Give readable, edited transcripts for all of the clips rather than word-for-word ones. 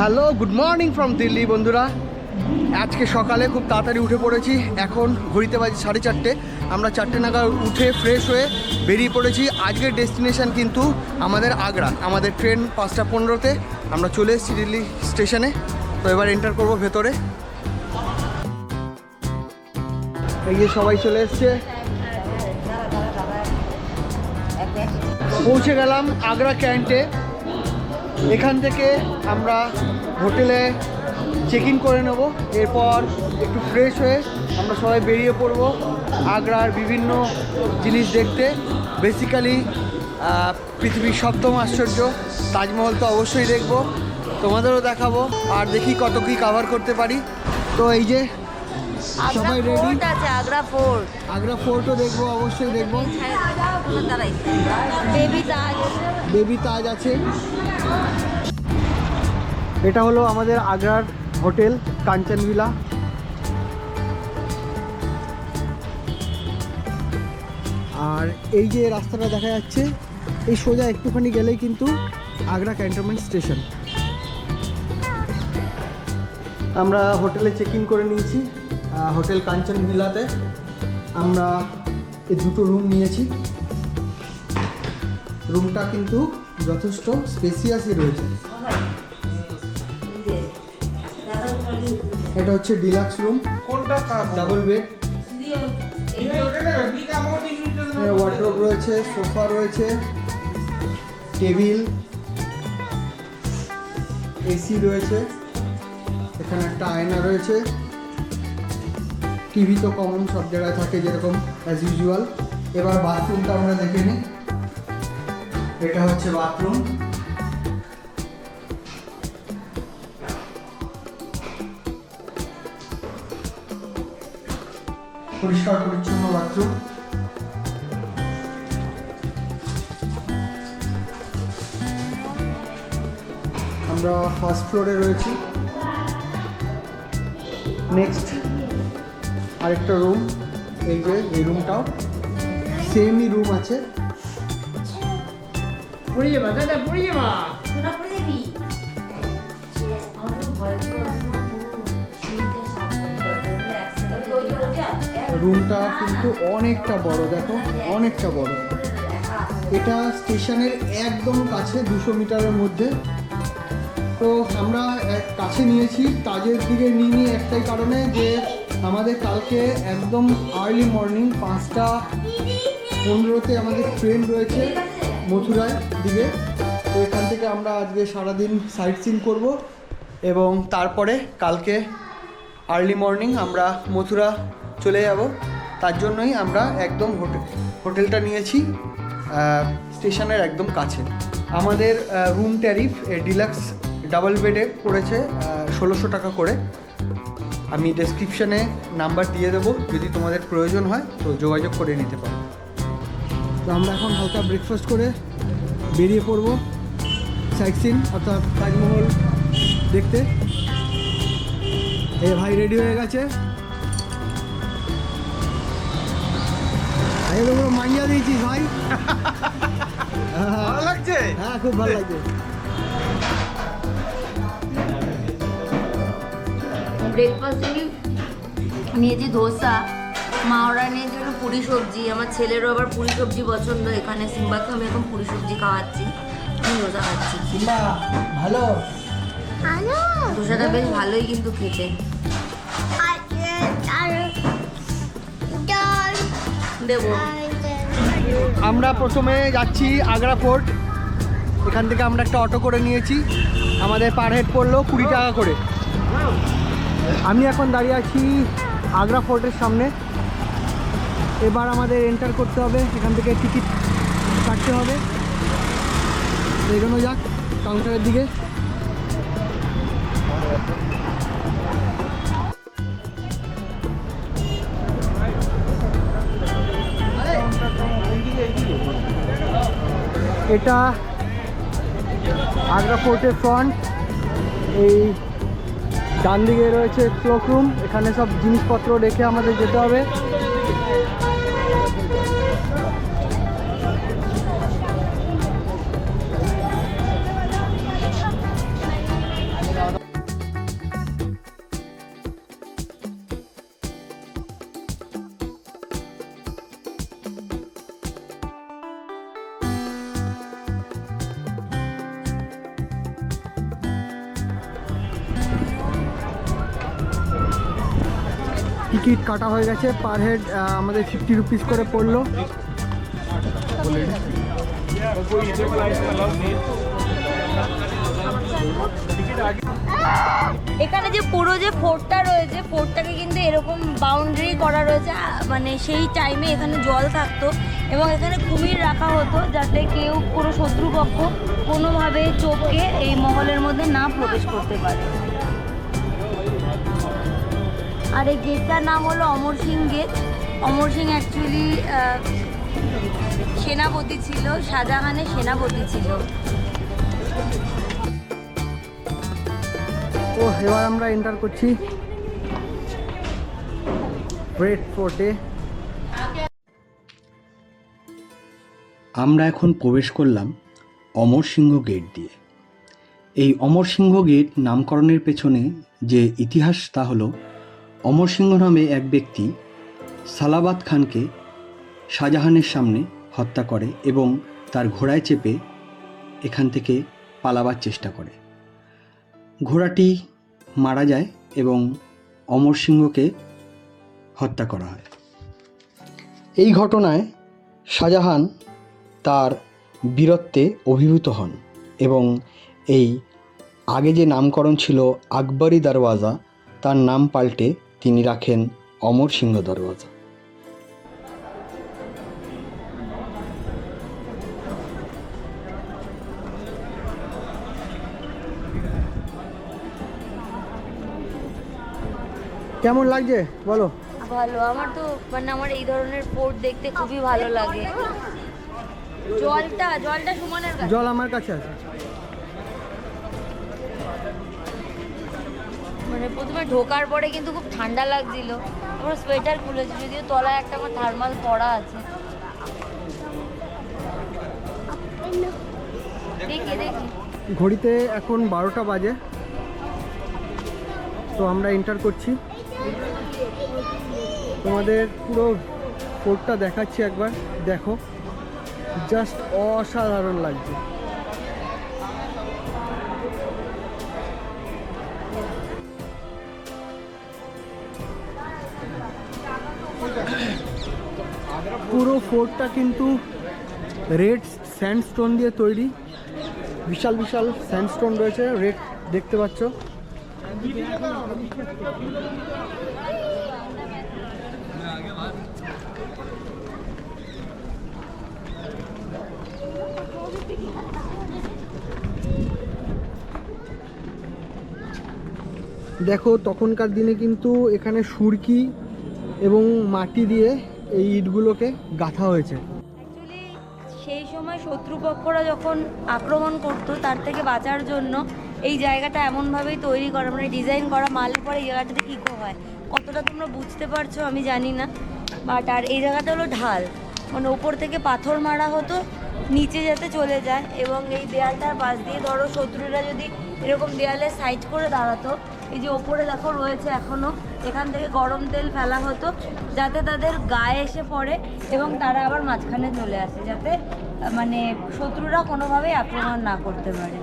Hello, good morning from Delhi বন্ধুরা। আজকে সকালে খুব তাড়াতাড়ি উঠে পড়েছি। এখন ঘড়িতে বাজে 4:30। আমরা 4টে নাগাদ উঠে ফ্রেশ হয়ে বেরিয়ে পড়েছি। আজকের ডেস্টিনেশন কিন্তু আমাদের আগ্রা। আমাদের ট্রেন 5টা 15-তে। আমরা চলে এসেছি দিল্লি স্টেশনে। তো এবার এন্টার করব ভেতরে। এই যে সবাই চলে এসছে। পৌঁছে গেলাম আগ্রা ক্যান্টে। এখান থেকে আমরা হোটেলে চেক ইন করে নেব। এরপর একটু ফ্রেশ হয়ে আমরা সবাই বেরিয়ে পড়ব আগ্রার বিভিন্ন জিনিস দেখতে। বেসিক্যালি পৃথিবীর 7ম আশ্চর্য তাজমহল তো অবশ্যই দেখব, তোমাদেরও দেখাবো, আর দেখি কত কী কাভার করতে পারি। তো এই যে সবাই রেডি। আগ্রা ফোর্টও দেখবো, অবশ্যই দেখবো। বেবি তাজ আছে। এটা হলো আমাদের আগ্রার হোটেল কাঞ্চন ভিলা। আর এই যে রাস্তাটা দেখা যাচ্ছে, এই সোজা একটুখানি গেলেই কিন্তু আগ্রা ক্যান্টনমেন্ট স্টেশন। আমরা হোটেলে চেক ইন করে নিয়েছি হোটেল কাঞ্চন ভিলাতে। আমরা এই 2টো রুম নিয়েছি। রুমটা কিন্তু যথেষ্ট স্পেসিয়াসই রয়েছে। এটা হচ্ছে deluxe room, double bed, wardrobe রয়েছে, সোফা রয়েছে, টেবিল, এসি রয়েছে, এখানে একটা আয়না রয়েছে, টিভি তো কমন সব জায়গায় থাকে যেরকম অ্যাজ ইউজুয়াল। এবার বাথরুমটা আমরা দেখে নিই। এটা হচ্ছে বাথরুম। পরিষ্কার পরিচ্ছন্ন বাথরুম। আমরা ফার্স্ট ফ্লোরে রয়েছি। নেক্সট আরেকটা রুম, এই যে এই রুমটাও সেমই রুম আছে। রুমটা কিন্তু অনেকটা বড়, দেখো অনেকটা বড়। এটা স্টেশনের একদম কাছে, 200 মিটারের মধ্যে। তো আমরা কাছে নিয়েছি, তাজের দিকে নিয়ে একটাই কারণে যে আমাদের কালকে একদম আর্লি মর্নিং 5টা 15-তে আমাদের ট্রেন রয়েছে মথুরায় দিকে। তো এখান থেকে আমরা আজকে সারাদিন সাইট সিন করবো এবং তারপরে কালকে আর্লি মর্নিং আমরা মথুরা চলে যাব। তার জন্যই আমরা একদম হোটেলটা নিয়েছি স্টেশনের একদম কাছে। আমাদের রুম ট্যারিফ ডিলাক্স ডাবল বেডে পড়েছে 1600 টাকা করে। আমি ডেসক্রিপশানে নাম্বার দিয়ে দেবো, যদি তোমাদের প্রয়োজন হয় তো যোগাযোগ করে নিতে পারো। তো আমরা এখন হালকা ব্রেকফাস্ট করে বেরিয়ে পড়বো সাইট সিন অর্থাৎ তাজমহল দেখতে। এই ভাই রেডি হয়ে গেছে। মাইয়া দিয়েছিস ভাই? ভালো লাগছে? হ্যাঁ, খুব ভালো লাগছে। ব্রেকফাস্টে নিয়েছি ধোসা, মা ওরা নিয়েছিল পুরি সবজি। আমার ছেলেরও আবার পুরি সবজি পছন্দ। এখানে সিম্বাকে আমি এখন পুরি সবজি খাওয়াচ্ছি, আমি ধোসা খাচ্ছি। সিম্বা ভালো, ধোসাটা বেশ ভালোই কিন্তু খেতে। দেবো। আমরা প্রথমে যাচ্ছি আগ্রা ফোর্ট। এখান থেকে আমরা একটা অটো করে নিয়েছি, আমাদের পার হেড পড়লো 20 টাকা করে। আমি এখন দাঁড়িয়ে আছি আগ্রা ফোর্টের সামনে। এবার আমাদের এন্টার করতে হবে, এখান থেকে টিকিট কাটতে হবে। এগোনো যাক কাউন্টারের দিকে। এটা আগ্রা ফোর্টের ফ্রন্ট। এই ডান দিকে রয়েছে ক্লক রুম, এখানে সব জিনিসপত্র রেখে আমাদের যেতে হবে। টিকিট কাটা হয়ে গেছে, পার হেড আমাদের 50 রুপিস করে পড়লো। এখানে যে পুরো যে ফোর্টটা রয়েছে, ফোর্টটাকে কিন্তু এরকম বাউন্ডারি করা রয়েছে, মানে সেই টাইমে এখানে জল থাকতো এবং এখানে কুমির রাখা হতো যাতে কেউ কোনো শত্রুপক্ষ কোনোভাবে চোখকে এই মহলের মধ্যে না প্রবেশ করতে পারে। আর এই গেটটার নাম হলো অমর সিং গেট। অমর সিং অ্যাকচুয়ালি সেনাপতি ছিল, শাহজাহানের সেনাপতি ছিল। তো এবার আমরা এন্টার করছি রেড ফোর্টে। আমরা এখন প্রবেশ করলাম অমর সিংহ গেট দিয়ে। এই অমর সিংহ গেট নামকরণের পেছনে যে ইতিহাস তা হলো, অমর সিংহ নামে এক ব্যক্তি সালাবাত খানকে শাহজাহানের সামনে হত্যা করে এবং তার ঘোড়ায় চেপে এখান থেকে পালাবার চেষ্টা করে। ঘোড়াটি মারা যায় এবং অমর সিংহকে হত্যা করা হয়। এই ঘটনায় শাহজাহান তার বীরত্বে অভিভূত হন এবং এই আগে যে নামকরণ ছিল আকবরী দরওয়াজা, তার নাম পাল্টে তিনি রাখেন অমর সিংহ দরওয়াজা। কেমন লাগছে বলো? ভালো, আমার তো মানে আমার এই ধরনের ফোর্ট দেখতে খুবই ভালো লাগে। জলটা সুমনের কাছে। জল আমার কাছে আছে। মানে প্রথমে ঢোকার পরে কিন্তু খুব ঠান্ডা লাগছিল, আমার সোয়েটার খুলেছি, যদিও তলায় একটা আমার থার্মাল পরা আছে। দেখি ঘড়িতে এখন 12টা বাজে। তো আমরা এন্টার করছি, তোমাদের পুরো ফোর্টটা দেখাচ্ছি, একবার দেখো, জাস্ট অসাধারণ লাগছে। পুরো ফোর্টটা কিন্তু রেড স্যান্ডস্টোন দিয়ে তৈরি, বিশাল বিশাল স্যান্ডস্টোন রয়েছে, রেড দেখতে পাচ্ছ। দেখো তখনকার দিনে কিন্তু এখানে সুরকি এবং মাটি দিয়ে এই ইটগুলোকে গাঁথা হয়েছে। অ্যাকচুয়ালি সেই সময় শত্রুপক্ষরা যখন আক্রমণ করতো তার থেকে বাঁচার জন্য এই জায়গাটা এমনভাবেই তৈরি করা, মানে ডিজাইন করা, মারলে পরে এই জায়গাটাতে ইকো হয়। কতটা তোমরা বুঝতে পারছো আমি জানি না, বাট আর এই জায়গাটা হলো ঢাল, মানে ওপর থেকে পাথর মারা হতো নিচে যাতে চলে যায়, এবং এই দেয়ালটার পাশ দিয়ে ধরো শত্রুরা যদি এরকম দেয়ালে সাইড করে দাঁড়াতো, এই যে ওপরে দেখো রয়েছে এখনও, এখান থেকে গরম তেল ফেলা হতো যাতে তাদের গায়ে এসে পড়ে এবং তারা আবার মাঝখানে চলে আসে, যাতে মানে শত্রুরা কোনোভাবেই আক্রমণ না করতে পারে।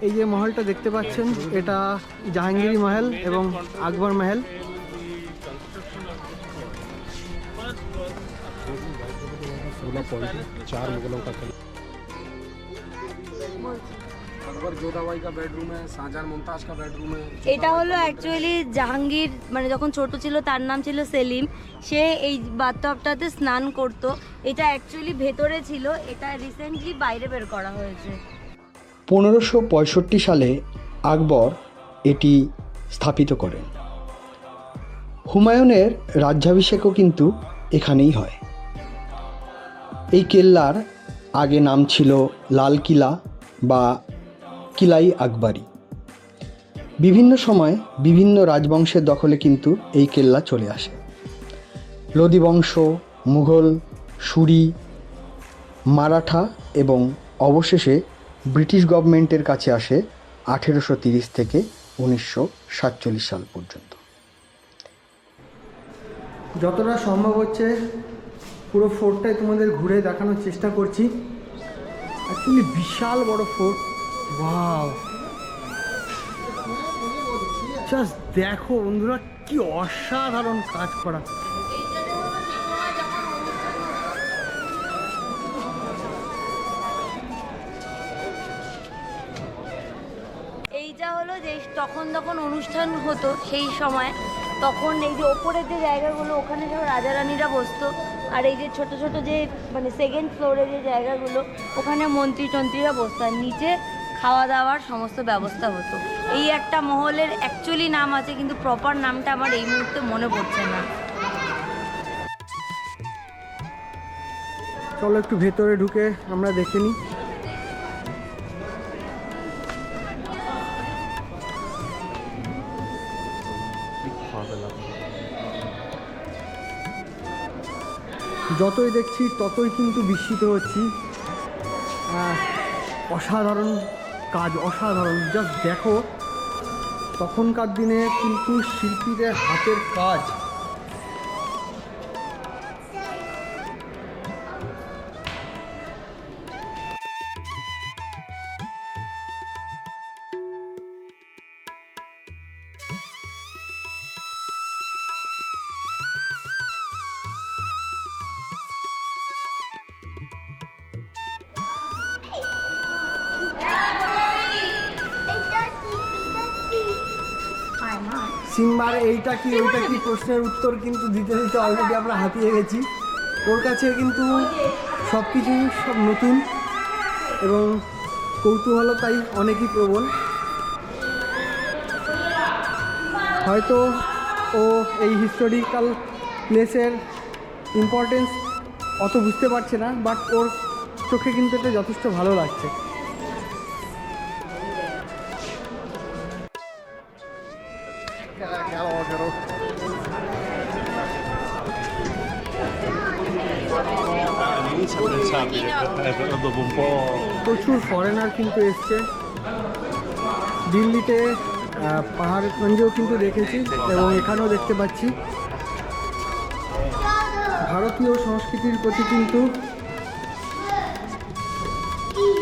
এই যে মহলটা দেখতে পাচ্ছেন, এটা জাহাঙ্গীরি মহল এবং আকবর মহল। এটা হলো অ্যাকচুয়ালি জাহাঙ্গীর, মানে যখন ছোট ছিল তার নাম ছিল সেলিম, সে এই বাথটবটাতে স্নান করত। এটা অ্যাকচুয়ালি ভেতরে ছিল, এটা রিসেন্টলি বাইরে বের করা হয়েছে। 1565 সালে আকবর এটি স্থাপিত করেন। হুমায়ুনের রাজ্যাভিষেকও কিন্তু এখানেই হয়। এই কেল্লার আগে নাম ছিল লাল কিলা বা কিলাই আকবরী। বিভিন্ন সময় বিভিন্ন রাজবংশের দখলে কিন্তু এই কেল্লা চলে আসে। লোদি বংশ, মুঘল, সুরি, মারাঠা এবং অবশেষে ব্রিটিশ গভর্নমেন্টের কাছে আসে 1830 থেকে 1947 সাল পর্যন্ত। যতটা সম্ভব হচ্ছে পুরো ফোর্টটাই তোমাদের ঘুরে দেখানোর চেষ্টা করছি। অ্যাকচুয়ালি বিশাল বড় ফোর্ট। ওয়াও, জাস্ট দেখো বন্ধুরা কি অসাধারণ কাজ করা। এইটা হলো যে তখন অনুষ্ঠান হতো সেই সময়, তখন এই যে ওপরের যে জায়গাগুলো ওখানে সব রাজা রানীরা বসতো, আর এই যে ছোট ছোট যে মানে সেকেন্ড ফ্লোরে যে জায়গাগুলো ওখানে মন্ত্রী টন্ত্রীরা বসতো, আর নিচে খাওয়া দাওয়ার সমস্ত ব্যবস্থা হতো। এই একটা মহলের অ্যাকচুয়ালি নাম আছে, কিন্তু প্রপার নামটা আমার এই মুহূর্তে মনে পড়ছে না। চলো একটু ভেতরে ঢুকে আমরা দেখে নিই। যতই দেখছি ততই কিন্তু বিস্মিত হচ্ছি। অসাধারণ কাজ, অসাধারণ। জাস্ট দেখো তখনকার দিনে কিন্তু শিল্পীদের হাতের কাজ। সিম্বার এইটা কি ওইটা কি প্রশ্নের উত্তর কিন্তু দিতে দিতে অলরেডি আমরা হাঁপিয়ে গেছি। ওর কাছে কিন্তু সব কিছুই সব নতুন এবং কৌতূহলতাই অনেকই প্রবল। হয়তো ও এই হিস্টোরিক্যাল প্লেসের ইম্পর্টেন্স অত বুঝতে পারছে না, বাট ওর চোখে কিন্তু এটা যথেষ্ট ভালো লাগছে। প্রচুর ফরেনার কিন্তু এসছে। দিল্লিতে পাহাড়গঞ্জেও কিন্তু দেখেছি এবং এখানেও দেখতে পাচ্ছি। ভারতীয় সংস্কৃতির প্রতি কিন্তু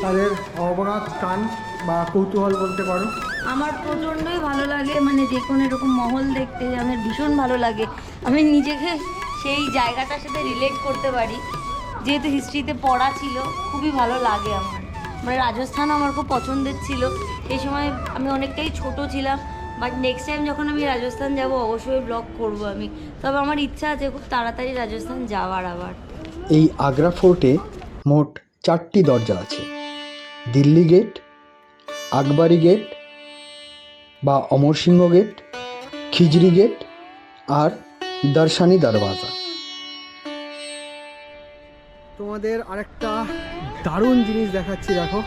তাদের অবগাধ টান বা কৌতূহল বলতে পারো। আমার প্রচণ্ডই ভালো লাগে, মানে যে কোনো এরকম মহল দেখতে আমার ভীষণ ভালো লাগে। আমি নিজেকে সেই জায়গাটার সাথে রিলেট করতে পারি, যেহেতু হিস্ট্রিতে পড়া ছিল। খুবই ভালো লাগে আমার। মানে রাজস্থানও আমার খুব পছন্দের ছিল। সেই সময় আমি অনেকটাই ছোট ছিলাম, বাট নেক্সট টাইম যখন আমি রাজস্থান যাব অবশ্যই ব্লগ করব আমি। তবে আমার ইচ্ছা আছে খুব তাড়াতাড়ি রাজস্থান যাওয়ার আবার। এই আগ্রা ফোর্টে মোট 4টি দরজা আছে: দিল্লি গেট, আকবরী গেট বা অমর সিংহ গেট, খিজরি গেট আর দর্শনী দরওয়াজা। তোমাদের আরেকটা দারুণ জিনিস দেখাচ্ছি, দেখো।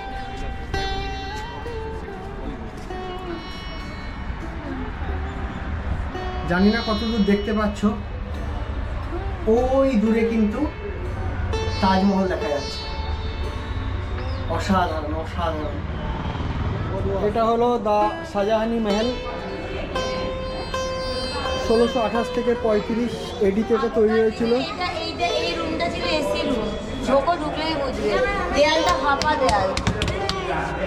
জানি না কতদূর দেখতে পাচ্ছ, ওই দূরে কিন্তু তাজমহল দেখা যাচ্ছে। অসাধারণ, অসাধারণ। এটা হলো দ্য শাহজাহানি মহল। 1628 থেকে 35 এডিতে এটা তৈরি হয়েছিল। এই রুমটা ছিল এসি রুম। ঢোকো, ঢুকলেই বুঝবে দেয়ালটা ফাঁপা দেয়াল।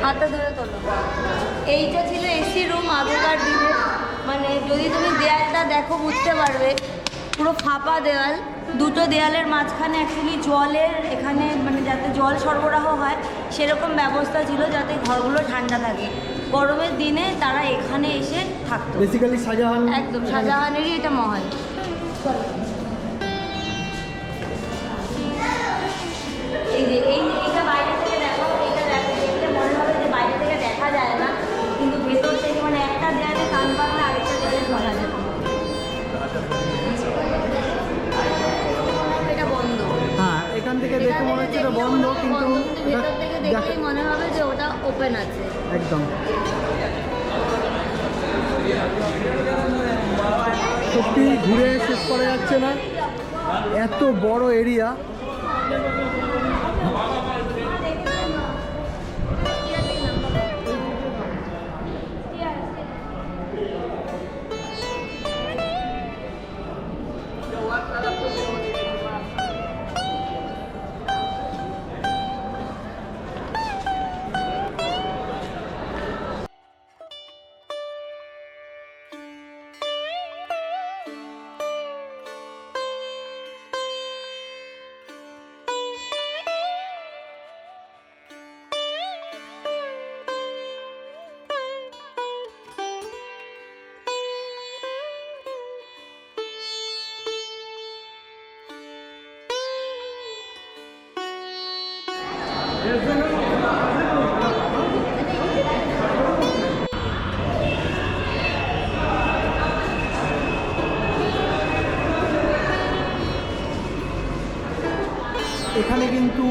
হাতে ধরে তোলো। এইটা ছিল এসি রুম আগেকার দিনে। মানে যদি তুমি দেয়ালটা দেখো বুঝতে পারবে, পুরো ফাঁপা দেয়াল। দুটো দেয়ালের মাঝখানে অ্যাকচুয়ালি জলের এখানে মানে যাতে জল সরবরাহ হয় সেরকম ব্যবস্থা ছিল, যাতে ঘরগুলো ঠান্ডা থাকে। গরমের দিনে তারা এখানে এসে থাকতো। বেসিক্যালি শাহজাহান, একদম শাহজাহানেরই এটা মহল। এই যে এইটা বাইরে থেকে দেখো, এইটা দেখলে মনে হবে যে বাইরে থেকে দেখা যায় না, কিন্তু ভেতর থেকে মানে একটা দেয়ালে কান পাতলে আরেকটা দেয়ালে ধরা যেত। এটা বন্ধ। হ্যাঁ, এখান থেকে দেখে মনে হচ্ছে এটা বন্ধ, কিন্তু ভেতর থেকে দেখলেই মনে হবে যে ওটা ওপেন আছে। একদম। সত্যি ঘুরে শেষ করা যাচ্ছে না, এত বড় এরিয়া। এখানে কিন্তু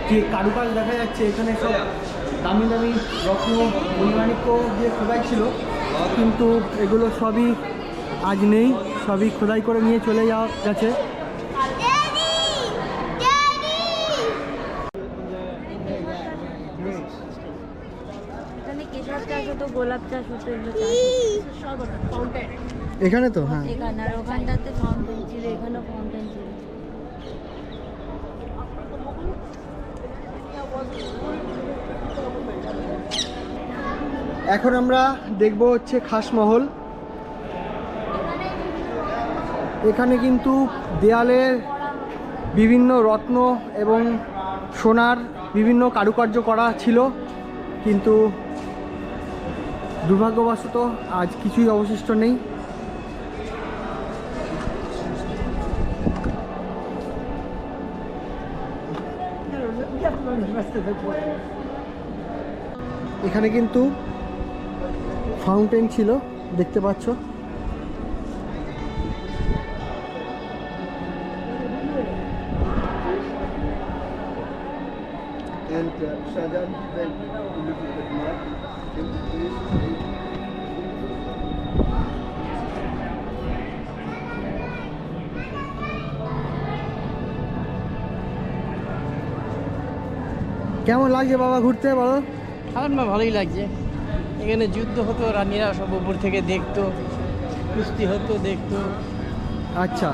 যে কারুকাজ দেখা যাচ্ছে, এখানে সব দামি দামি রত্ন মণিমাণিক্য দিয়ে খোদাই ছিল, কিন্তু এগুলো সবই আজ নেই, সবই খোদাই করে নিয়ে চলে যাওয়া গেছে। এখানে কেশর চাষ হতো, গোলাপ চাষ হতো, এগুলো চাষ হতো। এখানে তো হ্যাঁ, এখানে আর ওখানটাতে ফাউন্টেন ছিল, এখানেও ফাউন্টেন ছিল। এখন আমরা দেখব হচ্ছে খাসমহল। এখানে কিন্তু দেয়ালে বিভিন্ন রত্ন এবং সোনার বিভিন্ন কারুকার্য করা ছিল, কিন্তু দুর্ভাগ্যবশত আজ কিছুই অবশিষ্ট নেই। এখানে কিন্তু ফাউন্টেন ছিল, দেখতে পাচ্ছ। And Shahjahan went to look at the map. কেমন লাগছে বাবা ঘুরতে, বলো? আমার না ভালোই লাগছে। এখানে যুদ্ধ হতো, রানীরা সব উপর থেকে দেখতো, কুস্তি হতো, দেখতো। আচ্ছা,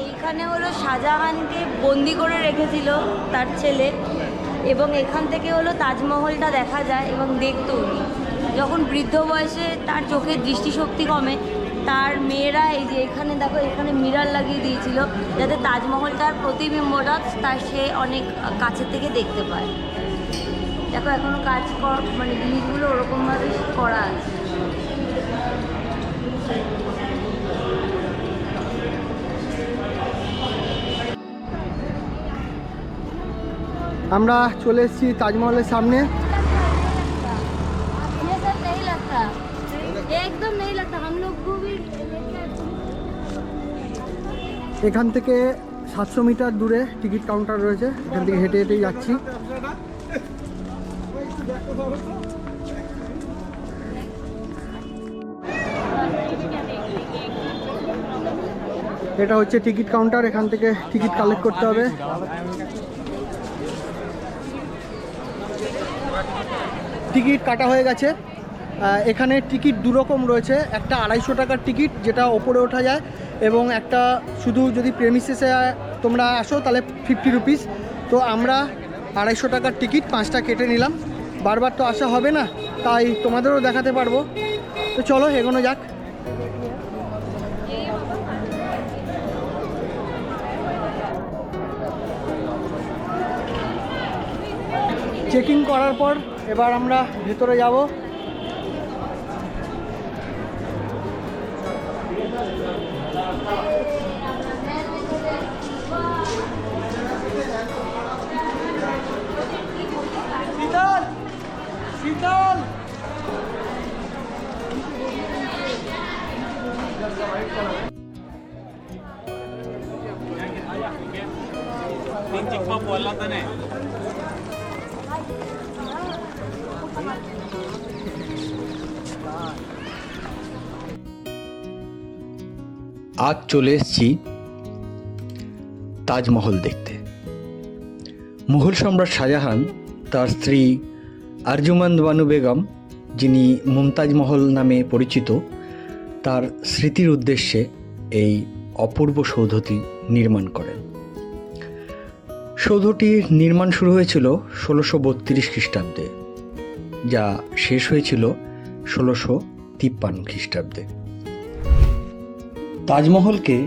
এইখানে হলো শাহজাহানকে বন্দি করে রেখেছিল তার ছেলে, এবং এখান থেকে হলো তাজমহলটা দেখা যায় এবং দেখতো উনি। যখন বৃদ্ধ বয়সে তার চোখের দৃষ্টিশক্তি কমে, তার মেয়েরা এই যে এখানে দেখো, এখানে মিরর লাগিয়ে দিয়েছিল যাতে তাজমহলটার প্রতিবিম্বটা তার সে অনেক কাছের থেকে দেখতে পায়। দেখো এখনো কাজ মানে জিনিসগুলো ওরকমভাবে করা আছে। আমরা চলে এসেছি তাজমহলের সামনে। এখান থেকে 700 মিটার দূরে টিকিট কাউন্টার রয়েছে, এখান থেকে হেঁটে হেঁটেই যাচ্ছি। এটা হচ্ছে টিকিট কাউন্টার, এখান থেকে টিকিট কালেক্ট করতে হবে। টিকিট কাটা হয়ে গেছে। এখানে টিকিট দুরকম রয়েছে, একটা 250 টাকার টিকিট যেটা ওপরে ওঠা যায়, এবং একটা শুধু যদি প্রেমিসেসে তোমরা আসো তাহলে 50 রুপিস। তো আমরা 250 টাকার টিকিট 5টা কেটে নিলাম, বারবার তো আসা হবে না, তাই তোমাদেরও দেখাতে পারবো। তো চলো এগোনো যাক। চেকিং করার পর এবার আমরা ভেতরে যাব। শীতল শীতল আজ চলে এসেছি তাজমহল দেখতে। মুঘল সম্রাট শাহজাহান তার স্ত্রী আরজুমান্দ বানু বেগম, যিনি মুমতাজ মহল নামে পরিচিত, তার স্মৃতির উদ্দেশ্যে এই অপূর্ব সৌধটি নির্মাণ করেন। সৌধটির নির্মাণ শুরু হয়েছিল 1632 খ্রিস্টাব্দে, যা শেষ হয়েছিল 1653 খ্রিস্টাব্দে। তাজমহলকে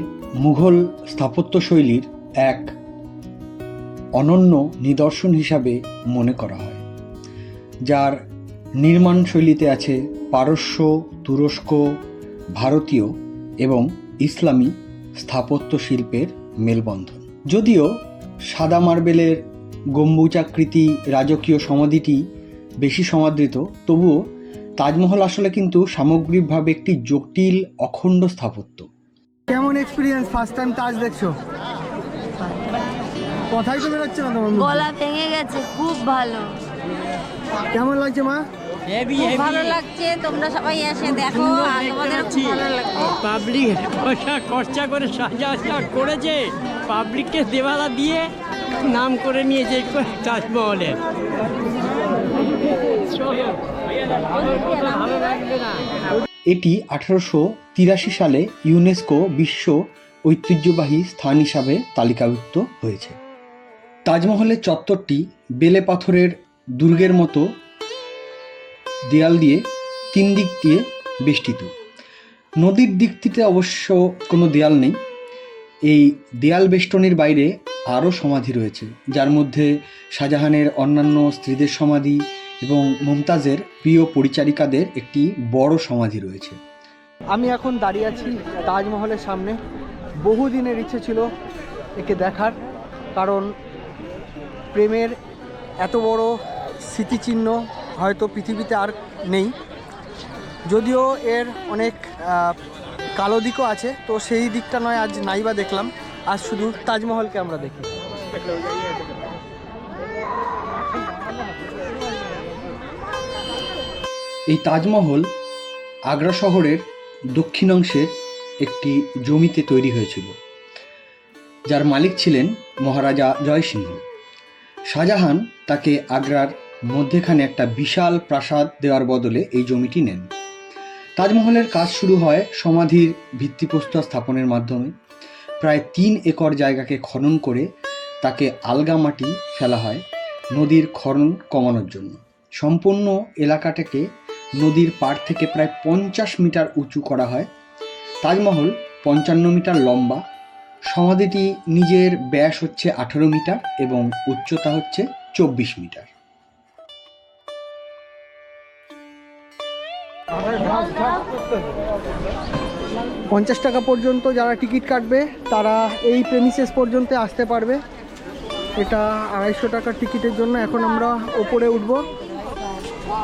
মুঘল স্থাপত্যশৈলীর এক অনন্য নিদর্শন হিসাবে মনে করা হয়, যার নির্মাণ শৈলীতে আছে পারস্য, তুরস্ক, ভারতীয় এবং ইসলামী স্থাপত্য শিল্পের মেলবন্ধন। যদিও সাদা মার্বেলের গম্বুজাকৃতি রাজকীয় সমাধিটি বেশি সমাদৃত, তবুও তাজমহল আসলে কিন্তু সামগ্রিকভাবে একটি জটিল অখণ্ড স্থাপত্য। কেমন এক্সপিরিয়েন্স? ফার্স্ট টাইম তাজ দেখছো? কথাই তো বেরোচ্ছে না তোমার মুখ দিয়ে। গলা ভেঙে গেছে, খুব ভালো। কেমন লাগছে মা? খুব ভালো লাগছে, তোমরা সবাই এসে দেখো, আর তোমাদের খুব ভালো লাগবে। পাবলিক পয়সা খরচা করে সাজা করেছে, পাবলিককে দেওয়ালা দিয়ে নাম করে নিয়েছে তাজমহলের। এটি 1883 সালে ইউনেস্কো বিশ্ব ঐতিহ্যবাহী স্থান হিসাবে তালিকাভুক্ত হয়েছে। তাজমহলের চত্বরটি বেলে পাথরের দুর্গের মতো দেয়াল দিয়ে 3 দিক দিয়ে বেষ্টিত। নদীর দিকটিতে অবশ্য কোনো দেয়াল নেই। এই দেয়াল বেষ্টনীর বাইরে আরও সমাধি রয়েছে, যার মধ্যে শাহজাহানের অন্যান্য স্ত্রীদের সমাধি এবং মুমতাজের প্রিয় পরিচারিকাদের একটি বড় সমাধি রয়েছে। আমি এখন দাঁড়িয়ে আছি তাজমহলের সামনে। বহুদিনের ইচ্ছে ছিল একে দেখার, কারণ প্রেমের এত বড় স্মৃতিচিহ্ন হয়তো পৃথিবীতে আর নেই। যদিও এর অনেক কালো দিকও আছে, তো সেই দিকটা নয় আজ নাইবা দেখলাম, আজ শুধু তাজমহলকে আমরা দেখি। এই তাজমহল আগ্রা শহরের দক্ষিণাংশের একটি জমিতে তৈরি হয়েছিল, যার মালিক ছিলেন মহারাজা জয়সিংহ। শাহজাহান তাকে আগ্রার মধ্যেখানে একটা বিশাল প্রাসাদ দেওয়ার বদলে এই জমিটি নেন। তাজমহলের কাজ শুরু হয় সমাধির ভিত্তিপ্রস্তর স্থাপনের মাধ্যমে। প্রায় 3 একর জায়গাকে খনন করে তাকে আলগা মাটি ফেলা হয় নদীর খনন কমানোর জন্য। সম্পূর্ণ এলাকাটাকে নদীর পাড় থেকে প্রায় 50 মিটার উঁচু করা হয়। তাজমহল 55 মিটার লম্বা। সমাধিটি নিজের ব্যাস হচ্ছে 18 মিটার এবং উচ্চতা হচ্ছে 24 মিটার। $50 পর্যন্ত যারা টিকিট কাটবে তারা এই প্রেমিসেস পর্যন্ত আসতে পারবে। এটা $250 টিকিটের জন্য। এখন আমরা ওপরে উঠব,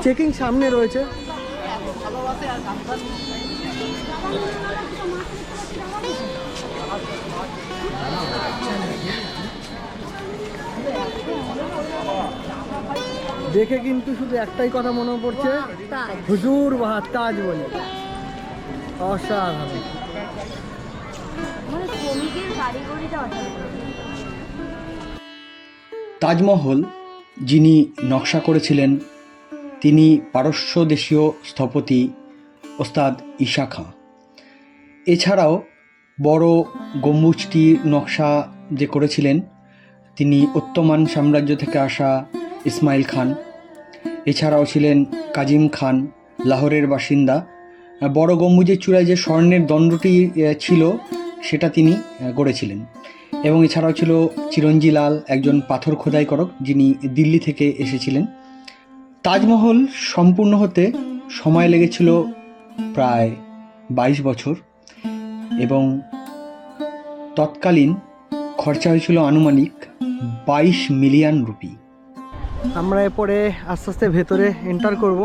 চেকিং সামনে রয়েছে। দেখে কিন্তু শুধু একটাই কথা মনে পড়ছে, হুজুর বাহার তাজ বলে। অসাধারণ। তাজমহল যিনি নকশা করেছিলেন তিনি পারস্য দেশীয় স্থপতি ওস্তাদ ঈশা খাঁ। এছাড়াও বড় গম্বুজটির নকশা যে করেছিলেন তিনি অত্টোমান সাম্রাজ্য থেকে আসা ইসমাইল খান। এছাড়াও ছিলেন কাজিম খান, লাহোরের বাসিন্দা। বড় গম্বুজের চূড়ায় যে স্বর্ণের দণ্ডটি ছিল সেটা তিনি গড়েছিলেন। এবং এছাড়াও ছিল চিরঞ্জি লাল, একজন পাথর খোদাইকারক, যিনি দিল্লি থেকে এসেছিলেন। তাজমহল সম্পূর্ণ হতে সময় লেগেছিল প্রায় 22 বছর এবং তৎকালীন খরচা হয়েছিল আনুমানিক 22 মিলিয়ন রুপি। আমরা এরপরে আস্তে আস্তে ভেতরে এন্টার করব।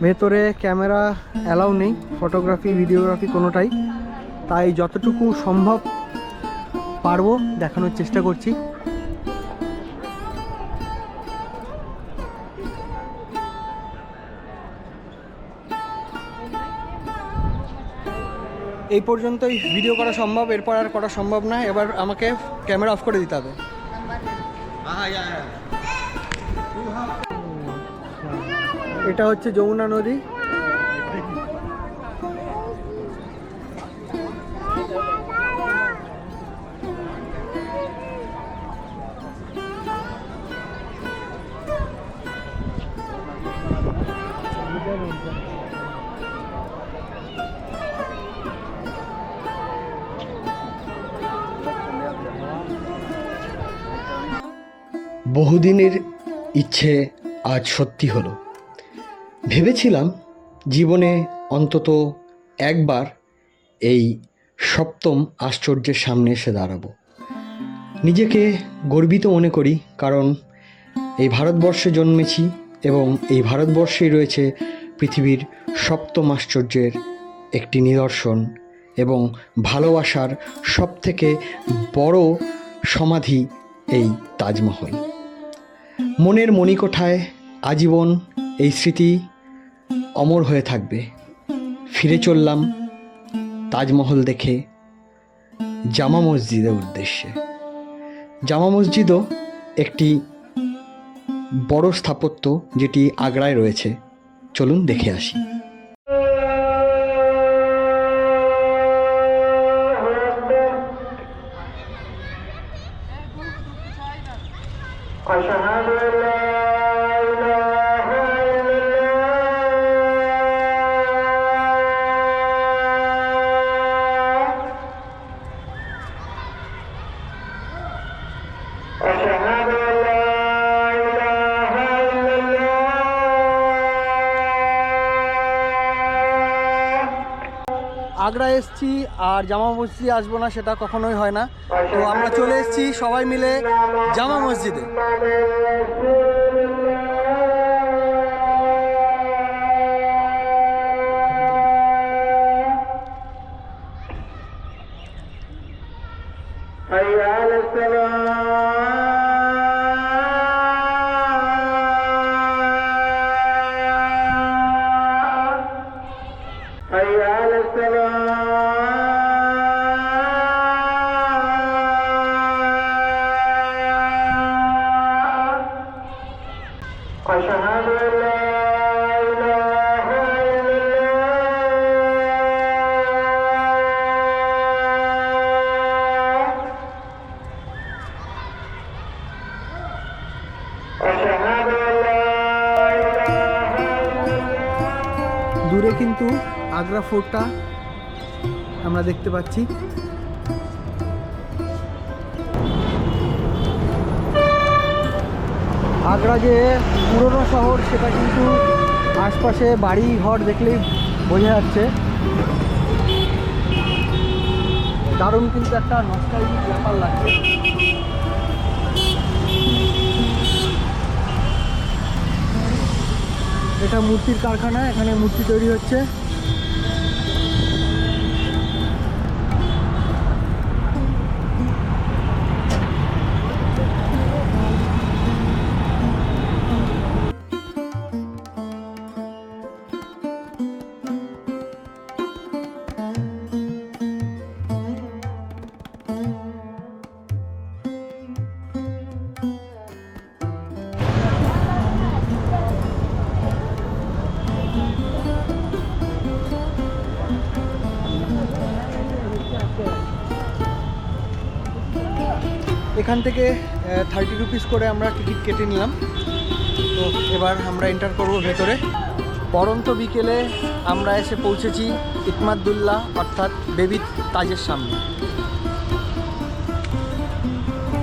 ভেতরে ক্যামেরা অ্যালাউ নেই, ফটোগ্রাফি ভিডিওগ্রাফি কোনোটাই। তাই যতটুকু সম্ভব পারবো দেখানোর চেষ্টা করছি। এই পর্যন্তই ভিডিও করা সম্ভব, এরপর আর করা সম্ভব না। এবার আমাকে ক্যামেরা অফ করে দিতে হবে। এটা হচ্ছে যমুনা নদী। বহুদিনের ইচ্ছে আজ সত্যি হলো। ভেবেছিলাম জীবনে অন্তত একবার এই সপ্তম আশ্চর্যের সামনে এসে দাঁড়াবো। নিজেকে গর্বিত মনে করি, কারণ এই ভারতবর্ষে জন্মেছি এবং এই ভারতবর্ষেই রয়েছে পৃথিবীর সপ্তম আশ্চর্যের একটি নিদর্শন এবং ভালোবাসার সবথেকে বড় সমাধি এই তাজমহল। মনের মণিকোঠায় আজীবন এই স্মৃতি অমর হয়ে থাকবে। ফিরে চললাম তাজমহল দেখে জামা মসজিদের উদ্দেশ্যে। জামা মসজিদও একটি বড় স্থাপত্য যেটি আগ্রায় রয়েছে। চলুন দেখে আসি। আগ্রা এসছি আর জামা মসজিদে আসবো না সেটা কখনোই হয় না। তো আমরা চলে এসেছি সবাই মিলে জামা মসজিদে। দূরে কিন্তু আগ্রা ফোর্টটা আমরা দেখতে পাচ্ছি। আগ্রা যে পুরনো শহর সেটা কিন্তু আশপাশে বাড়ি ঘর দেখলেই বোঝা যাচ্ছে। দারুণ কিন্তু একটা নস্টালজিক ব্যাপার লাগছে। এটা মূর্তির কারখানা, এখানে মূর্তি তৈরি হচ্ছে। এখান থেকে 30 রুপিস করে আমরা টিকিট কেটে নিলাম। তো এবার আমরা এন্টার করব ভেতরে। পরন্ত বিকেলে আমরা এসে পৌঁছেছি ইতমাদুল্লাহ অর্থাৎ বেবি তাজের সামনে।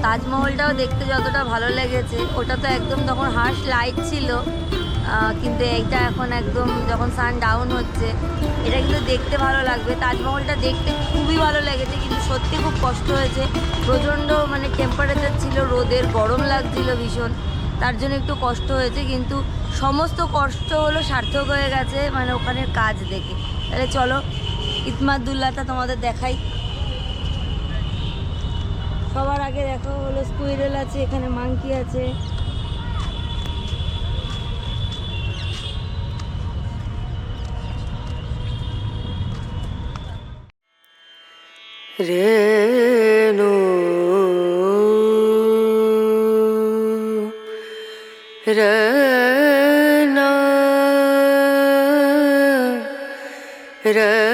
তাজমহলটাও দেখতে যতটা ভালো লেগেছে, ওটা তো একদম তখন হার্শ লাইট ছিল, কিন্তু এইটা এখন একদম যখন সান ডাউন হচ্ছে, এটা কিন্তু দেখতে ভালো লাগবে। তাজমহলটা দেখতে খুবই ভালো লেগেছে, কিন্তু সত্যি খুব কষ্ট হয়েছে। প্রচণ্ড মানে টেম্পারেচার ছিল, রোদের গরম লাগছিল ভীষণ, তার জন্য একটু কষ্ট হয়েছে, কিন্তু সমস্ত কষ্ট হলো সার্থক হয়ে গেছে মানে ওখানের কাজ দেখে। তাহলে চলো ইতমাদুল্লাহটা তোমাদের দেখাই। সবার আগে দেখো হলো স্কুইরেল আছে, এখানে মাংকি আছে। রেনু রেনা রেনা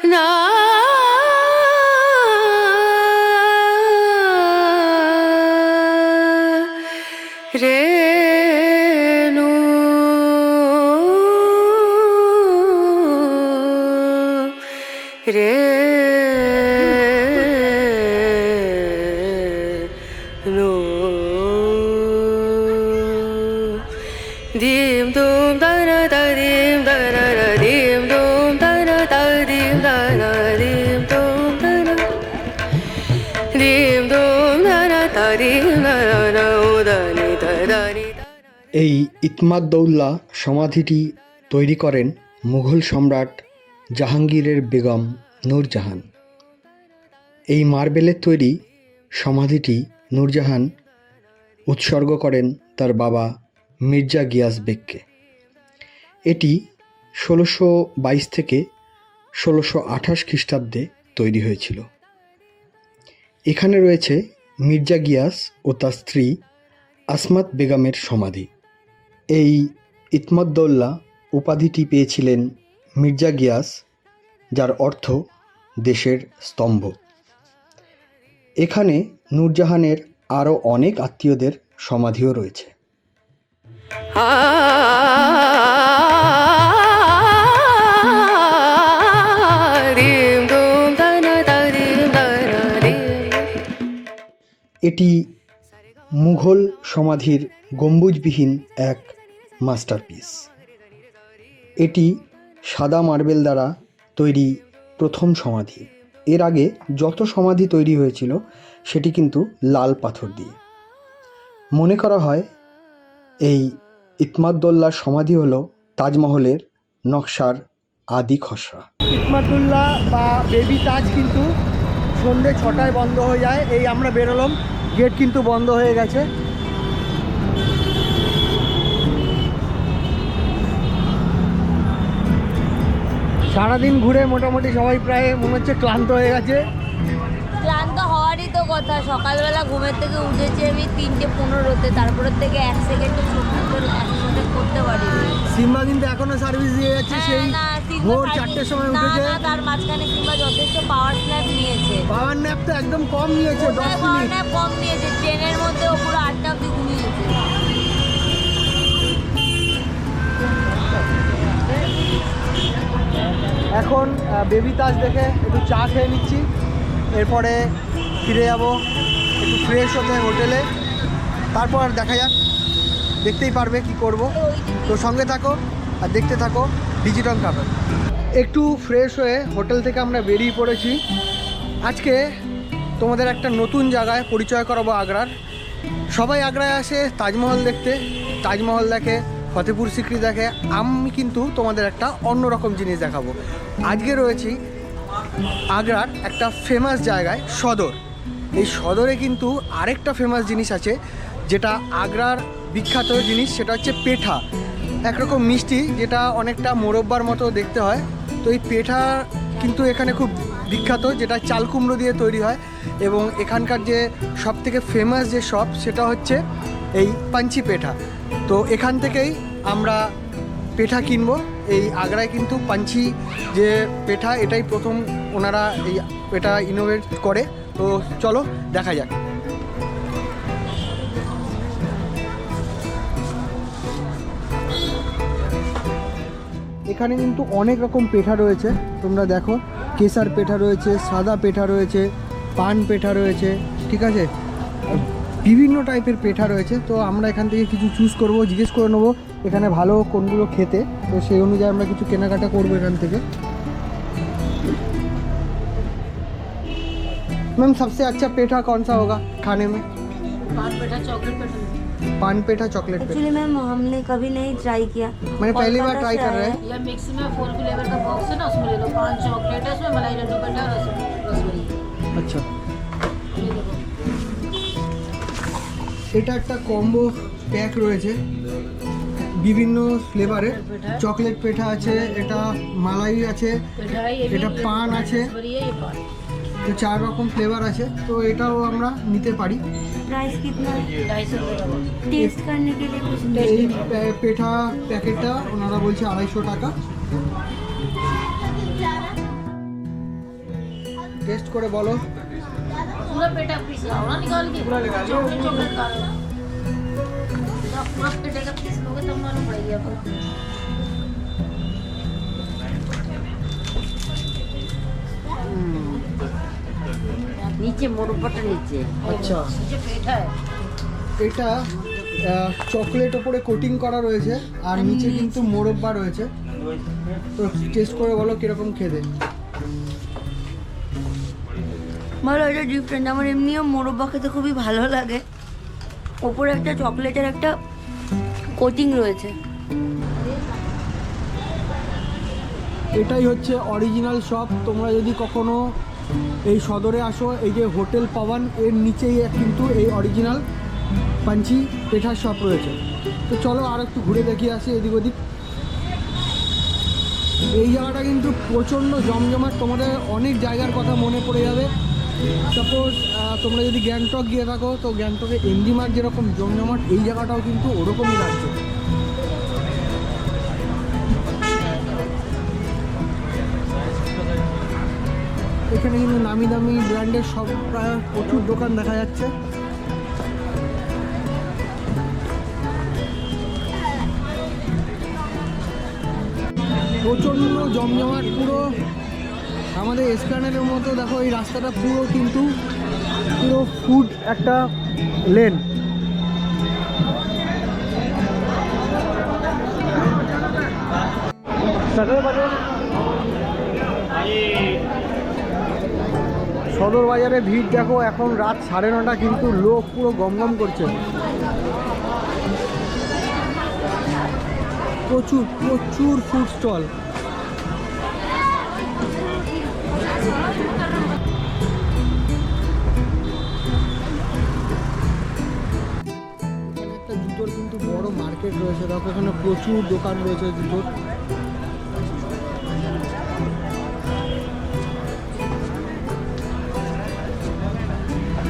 না রেনু রেনু dim dum da na da dim da na na dim dum da na da dim da na dim dum da na dim dum da na da dim da na da ni da da ni da। এই ইতমাদ-দৌল্লা সমাধিটি তৈরি করেন মুঘল সম্রাট জাহাঙ্গীরের বেগম নূরজাহান। এই মার্বেলের তৈরি সমাধিটি নূরজাহান উৎসর্গ করেন তার বাবা মির্জা গিয়াস বেগকে। এটি 1622 থেকে 1628 খ্রিস্টাব্দে তৈরি হয়েছিল। এখানে রয়েছে মির্জা গিয়াস ও তার স্ত্রী আসমাত বেগমের সমাধি। এই ইতমাদ-দৌল্লা উপাধিটি পেয়েছিলেন মির্জা গিয়াস, যার অর্থ দেশের স্তম্ভ। এখানে নূরজাহানের আরও অনেক আত্মীয়দের সমাধিও রয়েছে। এটি মুঘল সমাধির গম্বুজবিহীন এক মাস্টারপিস। এটি সাদা মার্বেল দ্বারা তৈরি প্রথম সমাধি। এর আগে যত সমাধি তৈরি হয়েছিল সেটি কিন্তু লাল পাথর দিয়ে। মনে করা হয় এই ইতমাদ-দৌল্লার সমাধি হলো তাজমহলের নকশার আদি খসড়া। ইতমাদ-দৌল্লা বা বেবি তাজ কিন্তু সন্ধ্যে 6টায় বন্ধ হয়ে যায়। এই আমরা বেরোলাম, গেট কিন্তু বন্ধ হয়ে গেছে। সারাদিন ঘুরে মোটামুটি সবাই প্রায় মনে হচ্ছে ক্লান্ত হয়ে গেছে। ক্লান্ত হওয়ারই তো কথা। সকালবেলা ঘুমের থেকে উঠেছি আমি 3:15-তে, তারপরের থেকে 1 সেকেন্ডও একসাথে করতে পারিনি। সিম্বা কিন্তু এখনো সার্ভিস দিয়ে যাচ্ছে, সেই ভোর 4টের সময় উঠেছে। তার মাঝখানে সিম্বা যথেষ্ট পাওয়ার স্ন্যাপ নিয়েছে। পাওয়ার ন্যাপ তো একদম কম নিয়েছে, 10 পাওয়ার মিনিট। ন্যাপ কম নিয়েছে, ট্রেনের মধ্যে ও পুরো 8টা অবধি ঘুমিয়েছে। এখন বেবি তাজ দেখে একটু চা খেয়ে নিচ্ছি, এরপরে ফিরে যাব একটু ফ্রেশ হতে হোটেলে। তারপর দেখা যাক, দেখতেই পারবে কি করব। তো সঙ্গে থাকো আর দেখতে থাকো ডিজিটাল খাবার। একটু ফ্রেশ হয়ে হোটেল থেকে আমরা বেরিয়ে পড়েছি। আজকে তোমাদের একটা নতুন জায়গায় পরিচয় করাবো আগ্রার। সবাই আগ্রায় আসে তাজমহল দেখতে, তাজমহল দেখে, ফতেপুর সিক্রি দেখে। আমি কিন্তু তোমাদের একটা অন্যরকম জিনিস দেখাবো। আজকে রয়েছি আগ্রার একটা ফেমাস জায়গায়, সদর। এই সদরে কিন্তু আরেকটা ফেমাস জিনিস আছে, যেটা আগ্রার বিখ্যাত জিনিস, সেটা হচ্ছে পেঠা। একরকম মিষ্টি, যেটা অনেকটা মোরব্বার মতো দেখতে হয়। তো এই পেঠা কিন্তু এখানে খুব বিখ্যাত, যেটা চাল কুমড়ো দিয়ে তৈরি হয়। এবং এখানকার যে সবথেকে ফেমাস যে শপ, সেটা হচ্ছে এই পাঞ্চি পেঠা। তো এখান থেকেই আমরা পেঠা কিনবো। এই আগ্রায় কিন্তু পাঞ্চি যে পেঠা, এটাই প্রথম ওনারা এই পেঠা ইনোভেট করে। তো চলো দেখা যাক। এখানে কিন্তু অনেক রকম পেঠা রয়েছে, তোমরা দেখো। কেসার পেঠা রয়েছে, সাদা পেঠা রয়েছে, পান পেঠা রয়েছে, ঠিক আছে, বিভিন্ন টাইপের পেঠা রয়েছে। তো আমরা এখান থেকে কিছু চুজ করব, জিজ্ঞেস করে নেবো এখানে ভালো কোনগুলো খেতে। তো সেই অনুযায়ী আমরা কিছু কেনাকাটা করবো এখান থেকে। मैम सबसे अच्छा पेठा कौन सा होगा खाने में? पान पेठा चॉकलेट पेठा पान पेठा चॉकलेट पेठा। एक्चुअली मैम हमने कभी नहीं ट्राई किया, मैंने पहली बार कोलकाता ट्राई से कर रहे आया हैं। या मिक्स में 4 फ्लेवर का बॉक्स है ना, उसमें ले लो। 5 चॉकलेट है उसमें, मलाई लड्डू पेठा और रसमलाई। আচ্ছা, ये देखो এটা একটা কম্বো প্যাক রয়েছে বিভিন্ন ফ্লেভারে। চকলেট পেঠা আছে, এটা মালাই আছে, पेठा है, ये भी এটা পান আছে, रसमलाई है, ये पान। তো 4 রকম ফ্লেভার আছে। তো এটাও আমরা নিতে পারি। प्राइस कितना है? 250 रुपये का box। टेस्ट करने के लिए कुछ এই পেঠা প্যাকেটটা ওনারা বলছে 250 টাকা। টেস্ট করে বলো। पूरा पेठा पीस लाओ ना निकाल के, चॉकलेट चॉकलेट खा लो। आप पूरा पेठे का पीस लोगे तब मालूम पड़ेगी आपको। नीचे मोरब्बाটা নিচে। আচ্ছা, ये पेठा है। এটা চকলেট ওপরে কোটিং করা রয়েছে আর নিচে কিন্তু মোরব্বা রয়েছে। তো টেস্ট করে বলো কিরকম খেতে। ভালো, এটা ডিফারেন্ট। আমার এমনিও মোরব্বা খেতে খুবই ভালো লাগে। ওপরে একটা চকলেটের একটা কোটিং রয়েছে। এটাই হচ্ছে অরিজিনাল শপ। তোমরা যদি কখনো এই সদরে আসো, এই যে হোটেল পাওয়ান এর নিচেই কিন্তু এই অরিজিনাল পাঞ্চি পেঠার শপ রয়েছে। তো চলো আর একটু ঘুরে দেখিয়ে আসি এদিক ওদিক। এই জায়গাটা কিন্তু প্রচণ্ড জমজমাট, তোমাদের অনেক জায়গার কথা মনে পড়ে যাবে। সাপোজ তোমরা যদি গ্যাংটক গিয়ে থাকো, তো গ্যাংটকে এমজি মার্ট যেরকম জমজমাট, এই জায়গাটাও কিন্তু ওরকমই লাগছে। এখানে কিন্তু নামি দামি ব্র্যান্ডের সব প্রায় প্রচুর দোকান দেখা যাচ্ছে। প্রচণ্ড জমজমাট, পুরো আমাদের এসপ্ল্যানেডের মতো। দেখো এই রাস্তাটা পুরো কিন্তু পুরো ফুড একটা লেন। সদর বাজারে ভিড় দেখো, এখন রাত 9:30, কিন্তু লোক পুরো গমগম করছে। প্রচুর প্রচুর ফুড স্টল। এখানে একটা জুতোর কিন্তু বড় মার্কেট রয়েছে। দেখো এখানে প্রচুর দোকান রয়েছে জুতোর।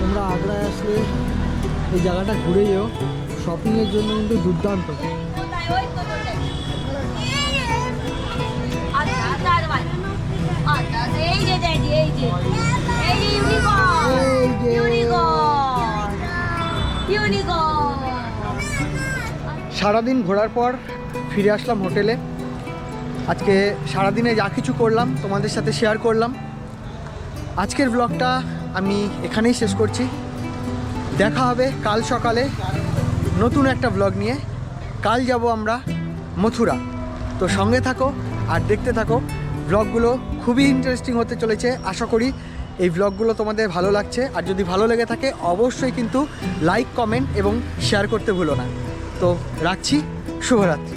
তোমরা আগ্রায় আসলে এই জায়গাটা ঘুরে যেও, শপিংয়ের জন্য কিন্তু দুর্দান্ত। সারাদিন ঘোরার পর ফিরে আসলাম হোটেলে। আজকে সারাদিনে যা কিছু করলাম তোমাদের সাথে শেয়ার করলাম। আজকের ব্লগটা আমি এখানেই শেষ করছি। দেখা হবে কাল সকালে নতুন একটা ব্লগ নিয়ে। কাল যাব আমরা মথুরা। তো সঙ্গে থাকো আর দেখতে থাকো। ব্লগগুলো খুবই ইন্টারেস্টিং হতে চলেছে। আশা করি এই ব্লগগুলো তোমাদের ভালো লাগছে। আর যদি ভালো লেগে থাকে অবশ্যই কিন্তু লাইক, কমেন্ট এবং শেয়ার করতে ভুলো না। তো রাখছি, শুভরাত্রি।